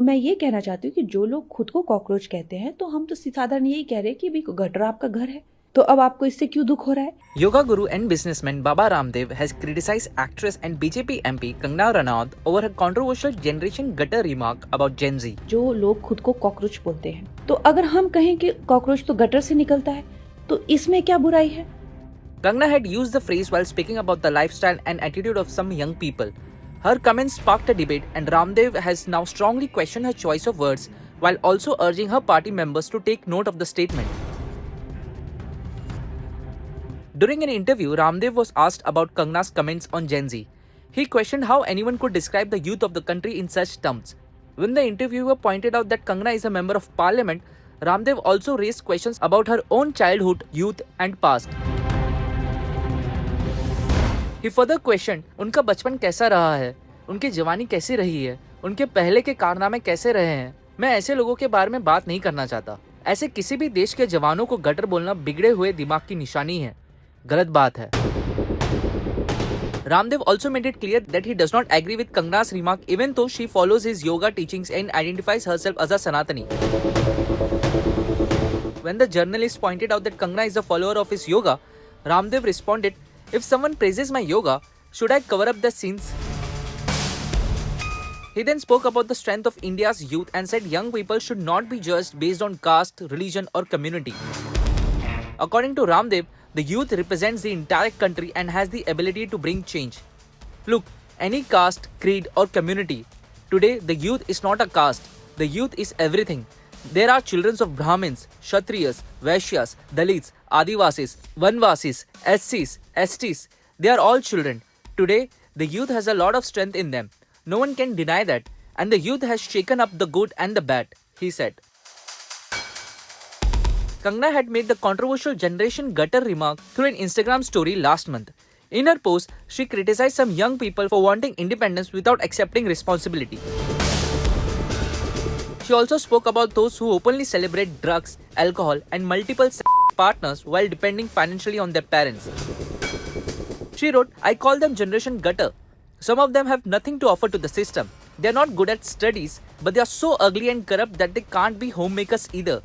मैं ये कहना चाहती हूँ कि जो लोग खुद को कॉकरोच कहते हैं, तो हम तो साधारण यही कह रहे हैं कि भी गटर आपका घर है, तो अब आपको इससे क्यों दुख हो रहा है? Yoga guru and businessman Baba Ramdev has criticized actress and BJP MP Kangana Ranaut over her controversial generation gutter remark about Gen Z. जो लोग खुद को कॉकरोच बोलते हैं, तो अगर हम कहें कि कॉकरोच तो गटर से निकलता है, तो इसमें क्या बुराई है? Kangana had used the phrase while speaking about the lifestyle and attitude of some young people. Her comments sparked a debate, and Ramdev has now strongly questioned her choice of words while also urging her party members to take note of the statement. During an interview, Ramdev was asked about Kangana's comments on Gen Z. He questioned how anyone could describe the youth of the country in such terms. When the interviewer pointed out that Kangana is a member of parliament, Ramdev also raised questions about her own childhood, youth, and past. He further questioned उनका बचपन कैसा रहा है, उनकी जवानी कैसी रही है, उनके पहले के कारनामे कैसे रहे हैं। मैं ऐसे लोगों के बारे में बात नहीं करना चाहता। ऐसे किसी भी देश के जवानों को गटर बोलना बिगड़े हुए दिमाग की निशानी है, गलत बात है। Ramdev also made it clear that he does not agree with Kangana's remark even though she follows his yoga teachings and identifies herself as a Sanatani. When the journalist pointed out that Kangana is a follower of his yoga, Ramdev responded, "If someone praises my yoga, should I cover up the sins?" He then spoke about the strength of India's youth and said young people should not be judged based on caste, religion, or community. According to Ramdev, the youth represents the entire country and has the ability to bring change. Look, any caste, creed, or community, today the youth is not a caste. The youth is everything. There are children of Brahmins, Kshatriyas, Vaishyas, Dalits, Adivasis, Vanvasis, SCs, STs. They are all children. Today, the youth has a lot of strength in them. No one can deny that. And the youth has shaken up the good and the bad, he said. Kangana had made the controversial generation gutter remark through an Instagram story last month. In her post, she criticized some young people for wanting independence without accepting responsibility. She also spoke about those who openly celebrate drugs, alcohol, and multiple partners while depending financially on their parents. She wrote, "I call them Generation Gutter. Some of them have nothing to offer to the system. They are not good at studies, but they are so ugly and corrupt that they can't be homemakers either.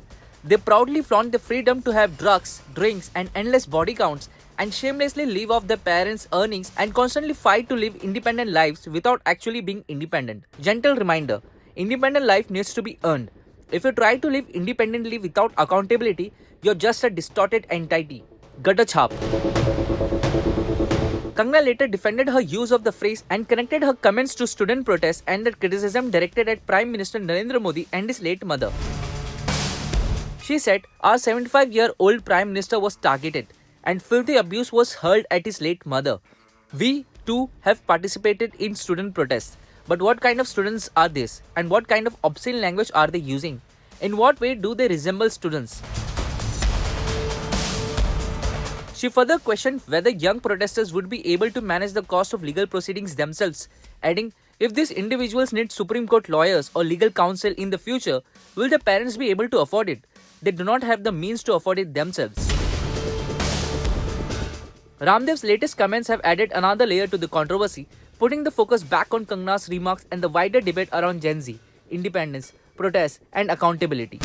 They proudly flaunt their freedom to have drugs, drinks, and endless body counts, and shamelessly live off their parents' earnings and constantly fight to live independent lives without actually being independent." Gentle reminder, independent life needs to be earned. If you try to live independently without accountability, you're just a distorted entity. Gutter chhap. Kangana later defended her use of the phrase and connected her comments to student protests and the criticism directed at Prime Minister Narendra Modi and his late mother. She said, "Our 75-year-old Prime Minister was targeted and filthy abuse was hurled at his late mother. We, too, have participated in student protests. But what kind of students are these? And what kind of obscene language are they using? In what way do they resemble students?" She further questioned whether young protesters would be able to manage the cost of legal proceedings themselves, adding, "If these individuals need Supreme Court lawyers or legal counsel in the future, will their parents be able to afford it? They do not have the means to afford it themselves." Ramdev's latest comments have added another layer to the controversy, putting the focus back on Kangana's remarks and the wider debate around Gen Z, independence, protest, and accountability.